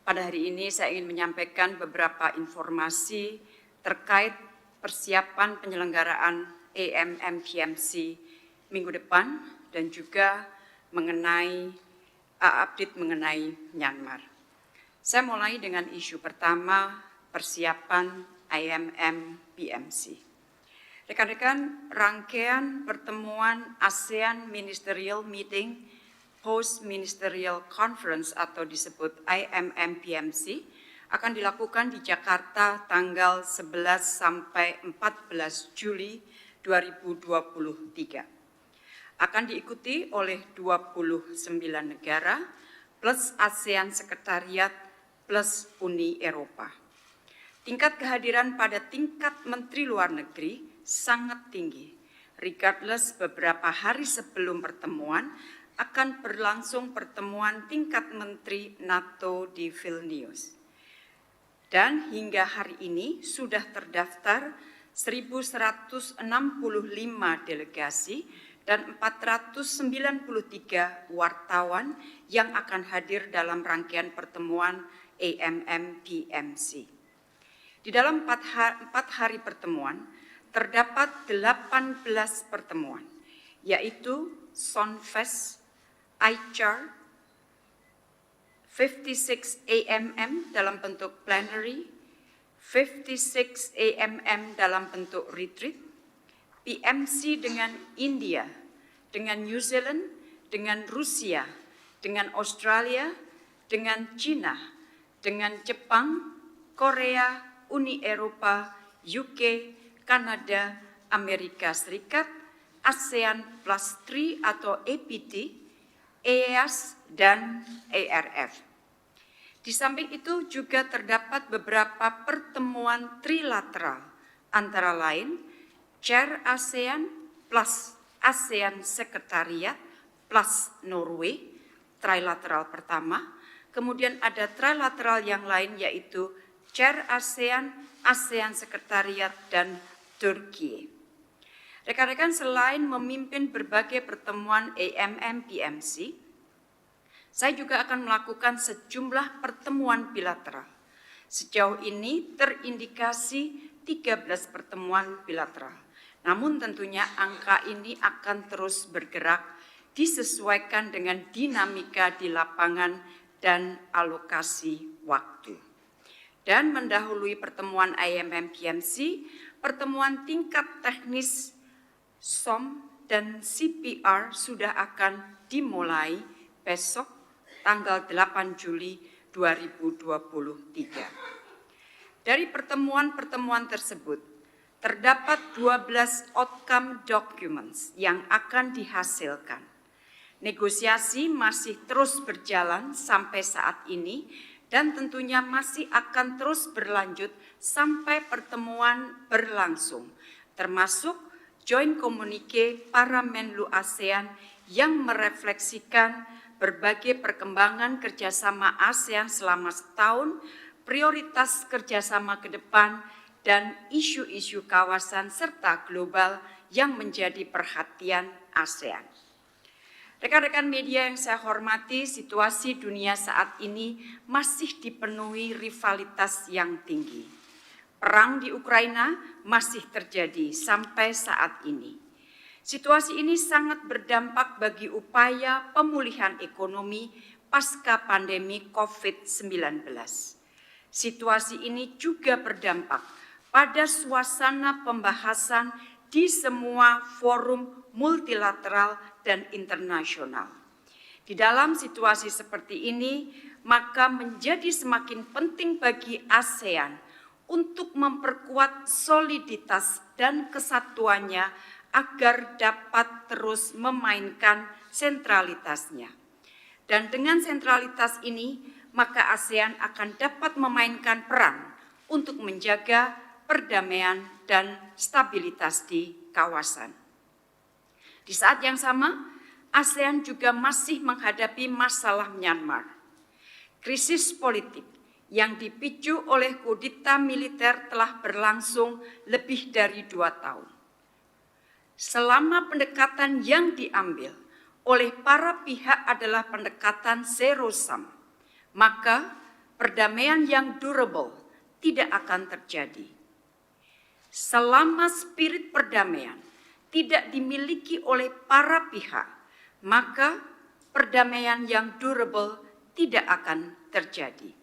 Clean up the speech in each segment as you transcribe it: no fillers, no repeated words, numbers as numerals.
Pada hari ini saya ingin menyampaikan beberapa informasi terkait persiapan penyelenggaraan AMM-PMC minggu depan dan juga mengenai update mengenai Myanmar. Saya mulai dengan isu pertama, persiapan AMM-PMC. Rekan-rekan, rangkaian pertemuan ASEAN Ministerial Meeting Post-Ministerial Conference atau disebut AMM-PMC akan dilakukan di Jakarta tanggal 11 sampai 14 Juli 2023. Akan diikuti oleh 29 negara plus ASEAN Sekretariat plus Uni Eropa. Tingkat kehadiran pada tingkat Menteri Luar Negeri sangat tinggi. Regardless beberapa hari sebelum pertemuan, akan berlangsung pertemuan tingkat Menteri NATO di Vilnius. Dan hingga hari ini sudah terdaftar 1.165 delegasi dan 493 wartawan yang akan hadir dalam rangkaian pertemuan AMM-PMC. Di dalam 4 hari pertemuan, terdapat 18 pertemuan, yaitu Sonfest, ICHAR, 56 AMM dalam bentuk plenary, 56 AMM dalam bentuk retreat, PMC dengan India, dengan New Zealand, dengan Rusia, dengan Australia, dengan China, dengan Jepang, Korea, Uni Eropa, UK, Kanada, Amerika Serikat, ASEAN Plus 3 atau APT, EAS, dan ARF. Di samping itu juga terdapat beberapa pertemuan trilateral, antara lain Chair ASEAN plus ASEAN Sekretariat plus Norway, trilateral pertama, kemudian ada trilateral yang lain yaitu Chair ASEAN, ASEAN Sekretariat, dan Turki. Rekan-rekan, selain memimpin berbagai pertemuan AMM-PMC, saya juga akan melakukan sejumlah pertemuan bilateral. Sejauh ini terindikasi 13 pertemuan bilateral. Namun tentunya angka ini akan terus bergerak disesuaikan dengan dinamika di lapangan dan alokasi waktu. Dan mendahului pertemuan AMM-PMC, pertemuan tingkat teknis SOM dan CPR sudah akan dimulai besok tanggal 8 Juli 2023. Dari pertemuan-pertemuan tersebut, terdapat 12 outcome documents yang akan dihasilkan. Negosiasi masih terus berjalan sampai saat ini dan tentunya masih akan terus berlanjut sampai pertemuan berlangsung, termasuk Joint Communique para Menlu ASEAN yang merefleksikan berbagai perkembangan kerjasama ASEAN selama setahun, prioritas kerjasama ke depan, dan isu-isu kawasan serta global yang menjadi perhatian ASEAN. Rekan-rekan media yang saya hormati, situasi dunia saat ini masih dipenuhi rivalitas yang tinggi. Perang di Ukraina masih terjadi sampai saat ini. Situasi ini sangat berdampak bagi upaya pemulihan ekonomi pasca pandemi COVID-19. Situasi ini juga berdampak pada suasana pembahasan di semua forum multilateral dan internasional. Di dalam situasi seperti ini, maka menjadi semakin penting bagi ASEAN untuk memperkuat soliditas dan kesatuannya agar dapat terus memainkan sentralitasnya. Dan dengan sentralitas ini, maka ASEAN akan dapat memainkan peran untuk menjaga perdamaian dan stabilitas di kawasan. Di saat yang sama, ASEAN juga masih menghadapi masalah Myanmar. Krisis politik yang dipicu oleh kudeta militer telah berlangsung lebih dari 2 tahun. Selama pendekatan yang diambil oleh para pihak adalah pendekatan zero sum, maka perdamaian yang durable tidak akan terjadi. Selama spirit perdamaian tidak dimiliki oleh para pihak, maka perdamaian yang durable tidak akan terjadi.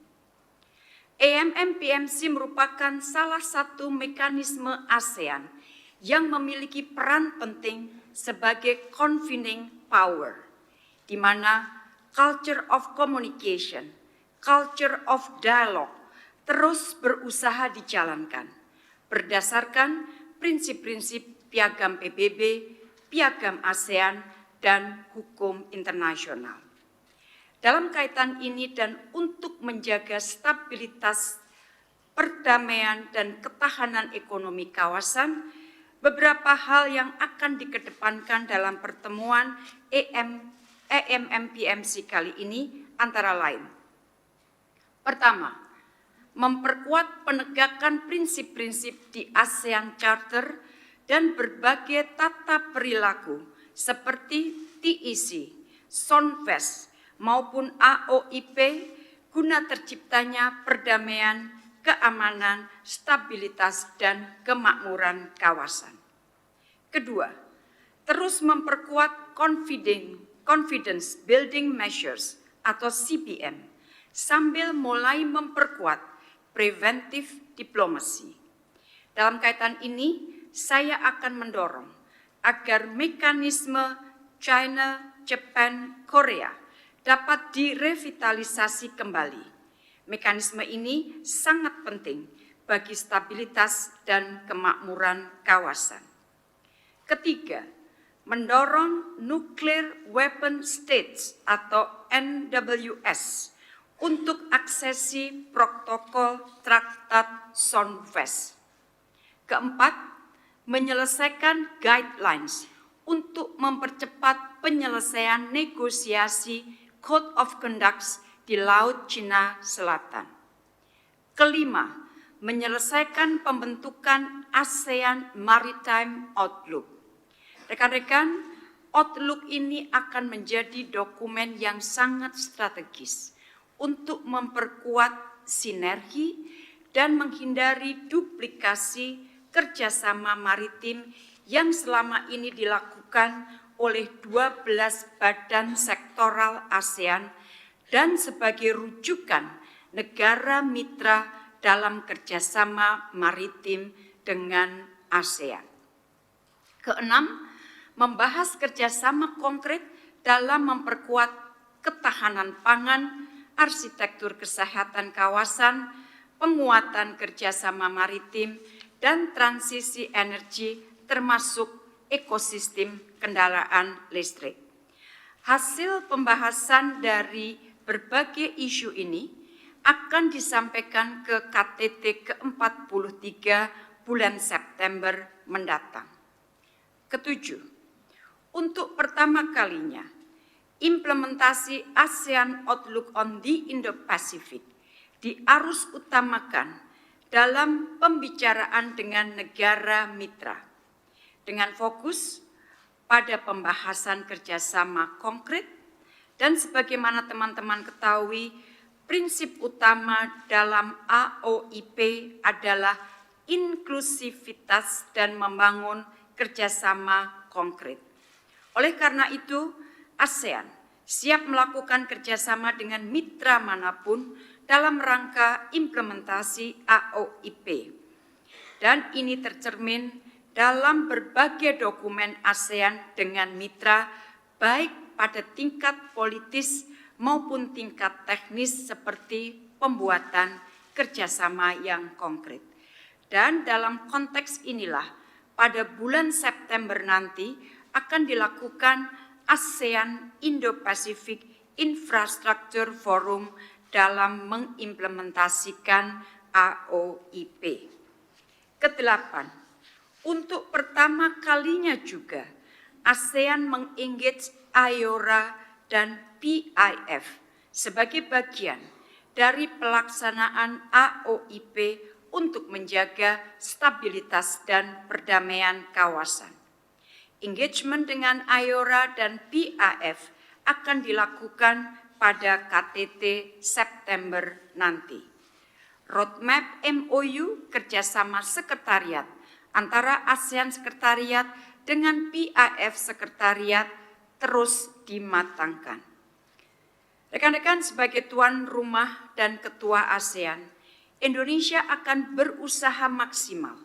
AMM-PMC merupakan salah satu mekanisme ASEAN yang memiliki peran penting sebagai convening power, di mana culture of communication, culture of dialogue terus berusaha dijalankan berdasarkan prinsip-prinsip Piagam PBB, Piagam ASEAN, dan hukum internasional. Dalam kaitan ini dan untuk menjaga stabilitas, perdamaian, dan ketahanan ekonomi kawasan, beberapa hal yang akan dikedepankan dalam pertemuan AMM-PMC kali ini antara lain. Pertama, memperkuat penegakan prinsip-prinsip di ASEAN Charter dan berbagai tata perilaku seperti TEC, SONFES, maupun AOIP guna terciptanya perdamaian, keamanan, stabilitas, dan kemakmuran kawasan. Kedua, terus memperkuat confidence building measures atau CBM sambil mulai memperkuat preventive diplomacy. Dalam kaitan ini, saya akan mendorong agar mekanisme China, Japan, Korea dapat direvitalisasi kembali. Mekanisme ini sangat penting bagi stabilitas dan kemakmuran kawasan. Ketiga, mendorong Nuclear Weapon States atau NWS untuk aksesi protokol Traktat SONFES. Keempat, menyelesaikan guidelines untuk mempercepat penyelesaian negosiasi Code of Conduct di Laut Cina Selatan. Kelima, menyelesaikan pembentukan ASEAN Maritime Outlook. Rekan-rekan, Outlook ini akan menjadi dokumen yang sangat strategis untuk memperkuat sinergi dan menghindari duplikasi kerjasama maritim yang selama ini dilakukan oleh 12 badan sektoral ASEAN dan sebagai rujukan negara mitra dalam kerjasama maritim dengan ASEAN. Keenam, membahas kerjasama konkret dalam memperkuat ketahanan pangan, arsitektur kesehatan kawasan, penguatan kerjasama maritim, dan transisi energi termasuk ekosistem kendaraan listrik. Hasil pembahasan dari berbagai isu ini akan disampaikan ke KTT ke-43 bulan September mendatang. Ketujuh, untuk pertama kalinya, implementasi ASEAN Outlook on the Indo-Pacific diarus utamakan dalam pembicaraan dengan negara mitra, dengan fokus pada pembahasan kerjasama konkret dan sebagaimana teman-teman ketahui, prinsip utama dalam AOIP adalah inklusivitas dan membangun kerjasama konkret. Oleh karena itu, ASEAN siap melakukan kerjasama dengan mitra manapun dalam rangka implementasi AOIP. Dan ini tercermin dalam berbagai dokumen ASEAN dengan mitra, baik pada tingkat politis maupun tingkat teknis seperti pembuatan kerjasama yang konkret. Dan dalam konteks inilah, pada bulan September nanti akan dilakukan ASEAN Indo-Pacific Infrastructure Forum dalam mengimplementasikan AOIP. Kedelapan, untuk pertama kalinya juga ASEAN mengengage IORA dan PIF sebagai bagian dari pelaksanaan AOIP untuk menjaga stabilitas dan perdamaian kawasan. Engagement dengan IORA dan PIF akan dilakukan pada KTT September nanti. Roadmap MOU kerjasama sekretariat antara ASEAN Sekretariat dengan PIF Sekretariat terus dimatangkan. Rekan-rekan, sebagai tuan rumah dan ketua ASEAN, Indonesia akan berusaha maksimal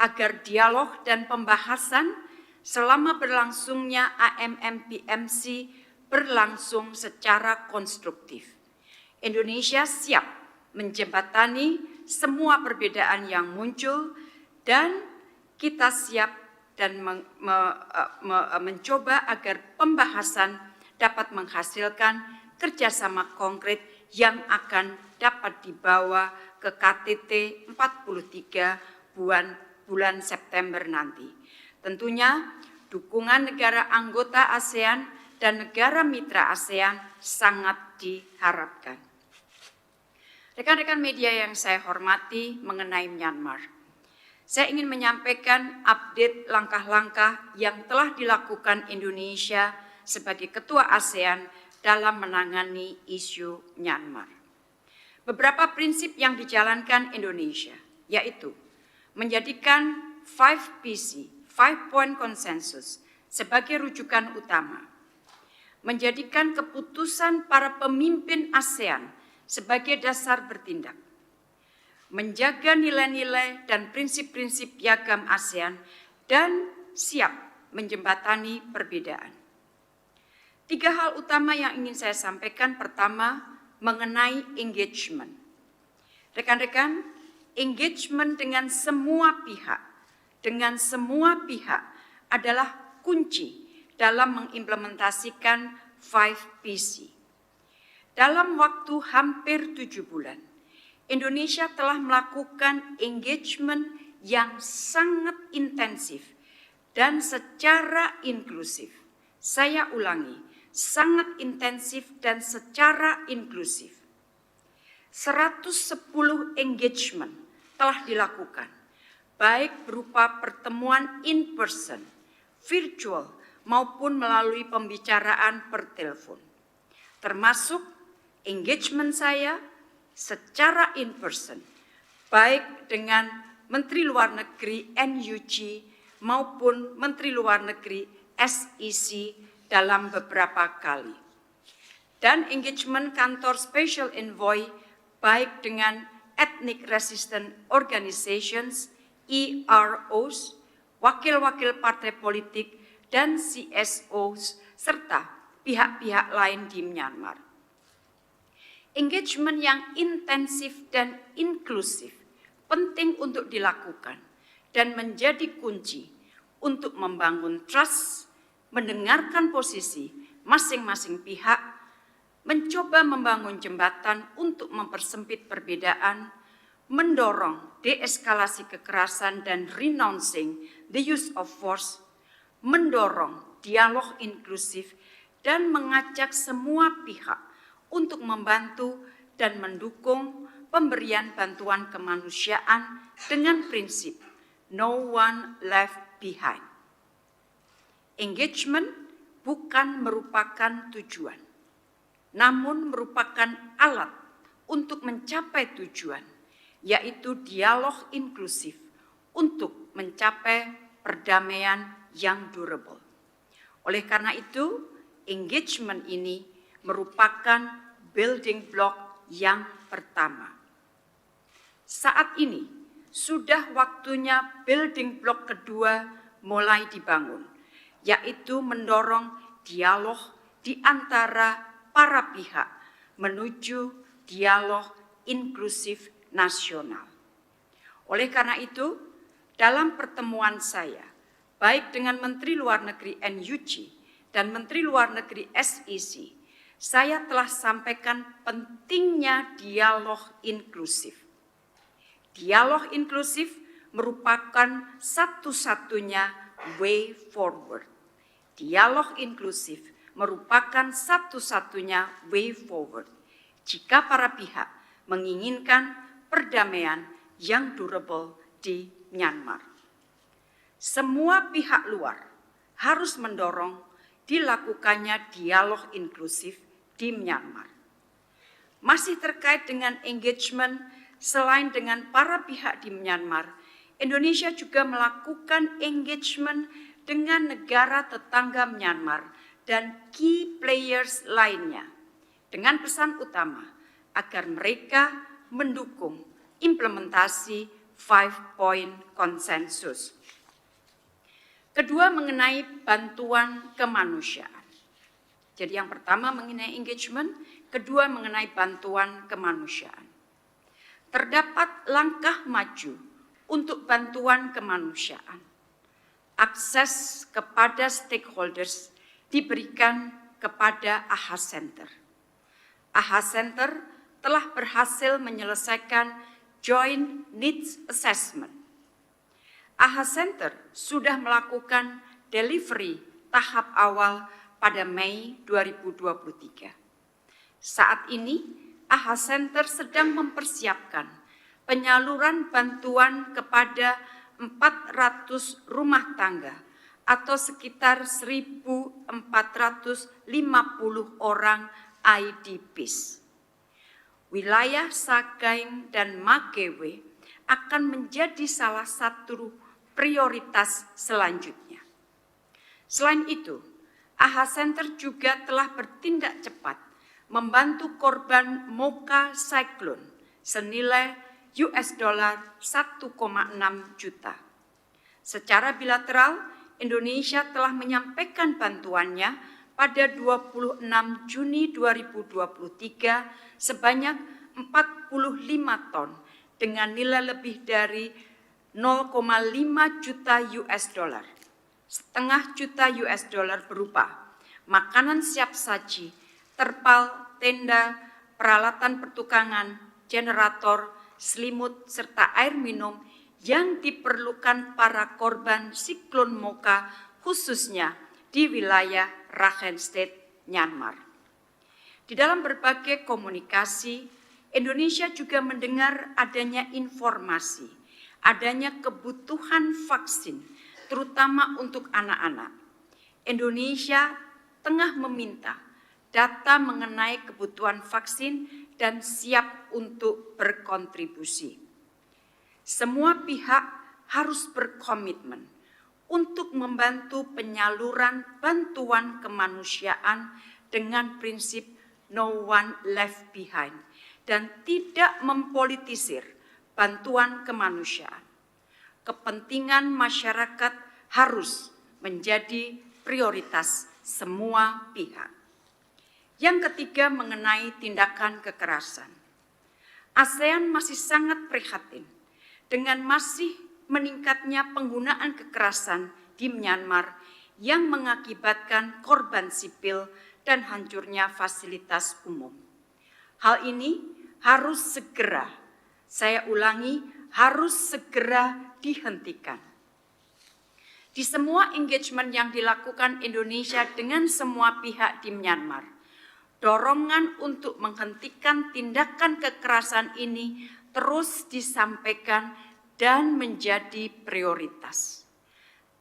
agar dialog dan pembahasan selama berlangsungnya AMM-PMC berlangsung secara konstruktif. Indonesia siap menjembatani semua perbedaan yang muncul dan kita siap dan mencoba agar pembahasan dapat menghasilkan kerjasama konkret yang akan dapat dibawa ke KTT 43 bulan September nanti. Tentunya dukungan negara anggota ASEAN dan negara mitra ASEAN sangat diharapkan. Rekan-rekan media yang saya hormati mengenai Myanmar, saya ingin menyampaikan update langkah-langkah yang telah dilakukan Indonesia sebagai ketua ASEAN dalam menangani isu Myanmar. Beberapa prinsip yang dijalankan Indonesia, yaitu menjadikan 5PC, 5-point consensus, sebagai rujukan utama, menjadikan keputusan para pemimpin ASEAN sebagai dasar bertindak, menjaga nilai-nilai dan prinsip-prinsip piagam ASEAN, dan siap menjembatani perbedaan. 3 hal utama yang ingin saya sampaikan. Pertama, mengenai engagement. Rekan-rekan, engagement dengan semua pihak adalah kunci dalam mengimplementasikan 5PC. Dalam waktu hampir 7 bulan, Indonesia telah melakukan engagement yang sangat intensif dan secara inklusif. Saya ulangi, sangat intensif dan secara inklusif. 110 engagement telah dilakukan, baik berupa pertemuan in person, virtual, maupun melalui pembicaraan per telepon. Termasuk engagement saya secara in person, baik dengan Menteri Luar Negeri NUG maupun Menteri Luar Negeri SEC dalam beberapa kali. Dan engagement kantor Special Envoy baik dengan Ethnic Resistance Organizations, EROs, wakil-wakil partai politik, dan CSOs, serta pihak-pihak lain di Myanmar. Engagement yang intensif dan inklusif penting untuk dilakukan dan menjadi kunci untuk membangun trust, mendengarkan posisi masing-masing pihak, mencoba membangun jembatan untuk mempersempit perbedaan, mendorong deeskalasi kekerasan dan renouncing the use of force, mendorong dialog inklusif, dan mengajak semua pihak untuk membantu dan mendukung pemberian bantuan kemanusiaan dengan prinsip no one left behind. Engagement bukan merupakan tujuan, namun merupakan alat untuk mencapai tujuan, yaitu dialog inklusif untuk mencapai perdamaian yang durable. Oleh karena itu, engagement ini merupakan building block yang pertama. Saat ini sudah waktunya building block kedua mulai dibangun, yaitu mendorong dialog di antara para pihak menuju dialog inklusif nasional. Oleh karena itu, dalam pertemuan saya, baik dengan Menteri Luar Negeri NUG dan Menteri Luar Negeri SEC, saya telah sampaikan pentingnya dialog inklusif. Dialog inklusif merupakan satu-satunya way forward. Dialog inklusif merupakan satu-satunya way forward jika para pihak menginginkan perdamaian yang durable di Myanmar. Semua pihak luar harus mendorong dilakukannya dialog inklusif di Myanmar. Masih terkait dengan engagement, selain dengan para pihak di Myanmar, Indonesia juga melakukan engagement dengan negara tetangga Myanmar dan key players lainnya, dengan pesan utama agar mereka mendukung implementasi 5-point konsensus. Kedua, mengenai bantuan kemanusiaan. Jadi yang pertama mengenai engagement, kedua mengenai bantuan kemanusiaan. Terdapat langkah maju untuk bantuan kemanusiaan. Akses kepada stakeholders diberikan kepada AHA Center. AHA Center telah berhasil menyelesaikan Joint Needs Assessment. AHA Center sudah melakukan delivery tahap awal pada Mei 2023. Saat ini, AHA Center sedang mempersiapkan penyaluran bantuan kepada 400 rumah tangga atau sekitar 1.450 orang IDPs. Wilayah Sagaing dan Makewe akan menjadi salah satu prioritas selanjutnya. Selain itu, AHA Center juga telah bertindak cepat membantu korban Mocha Cyclone senilai $1,6 juta. Secara bilateral, Indonesia telah menyampaikan bantuannya pada 26 Juni 2023 sebanyak 45 ton dengan nilai lebih dari $0,5 juta, setengah juta berupa makanan siap saji, terpal, tenda, peralatan pertukangan, generator, selimut, serta air minum yang diperlukan para korban siklon Mocha khususnya di wilayah Rakhine State, Myanmar. Di dalam berbagai komunikasi, Indonesia juga mendengar adanya informasi, adanya kebutuhan vaksin, terutama untuk anak-anak. Indonesia tengah meminta data mengenai kebutuhan vaksin dan siap untuk berkontribusi. Semua pihak harus berkomitmen untuk membantu penyaluran bantuan kemanusiaan dengan prinsip no one left behind dan tidak mempolitisir bantuan kemanusiaan. Kepentingan masyarakat harus menjadi prioritas semua pihak. Yang ketiga mengenai tindakan kekerasan. ASEAN masih sangat prihatin dengan masih meningkatnya penggunaan kekerasan di Myanmar yang mengakibatkan korban sipil dan hancurnya fasilitas umum. Hal ini harus segera, saya ulangi, harus segera dihentikan. Di semua engagement yang dilakukan Indonesia dengan semua pihak di Myanmar, dorongan untuk menghentikan tindakan kekerasan ini terus disampaikan dan menjadi prioritas.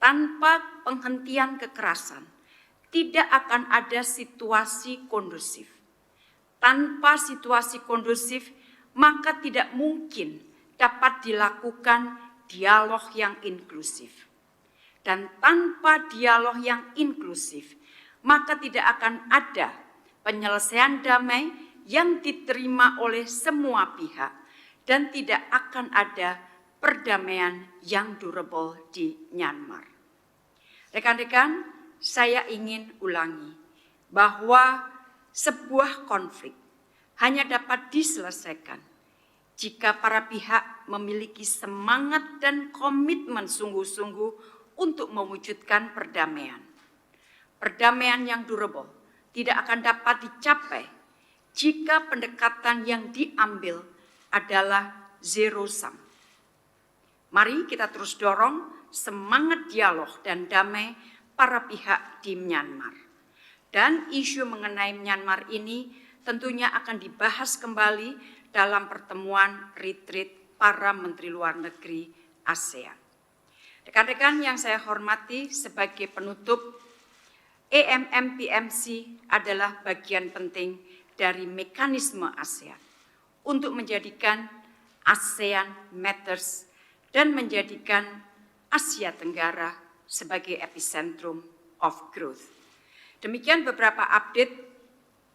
Tanpa penghentian kekerasan, tidak akan ada situasi kondusif. Tanpa situasi kondusif, maka tidak mungkin dapat dilakukan dialog yang inklusif. Dan tanpa dialog yang inklusif, maka tidak akan ada penyelesaian damai yang diterima oleh semua pihak dan tidak akan ada perdamaian yang durable di Myanmar. Rekan-rekan, saya ingin ulangi bahwa sebuah konflik hanya dapat diselesaikan jika para pihak memiliki semangat dan komitmen sungguh-sungguh untuk mewujudkan perdamaian. Perdamaian yang durable tidak akan dapat dicapai jika pendekatan yang diambil adalah zero sum. Mari kita terus dorong semangat dialog dan damai para pihak di Myanmar. Dan isu mengenai Myanmar ini tentunya akan dibahas kembali dalam pertemuan retreat para Menteri Luar Negeri ASEAN. Rekan-rekan yang saya hormati, sebagai penutup, AMM PMC adalah bagian penting dari mekanisme ASEAN untuk menjadikan ASEAN Matters dan menjadikan Asia Tenggara sebagai epicentrum of growth. Demikian beberapa update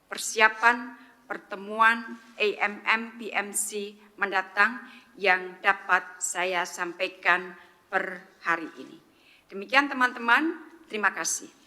persiapan pertemuan AMM PMC mendatang yang dapat saya sampaikan per hari ini. Demikian teman-teman, terima kasih.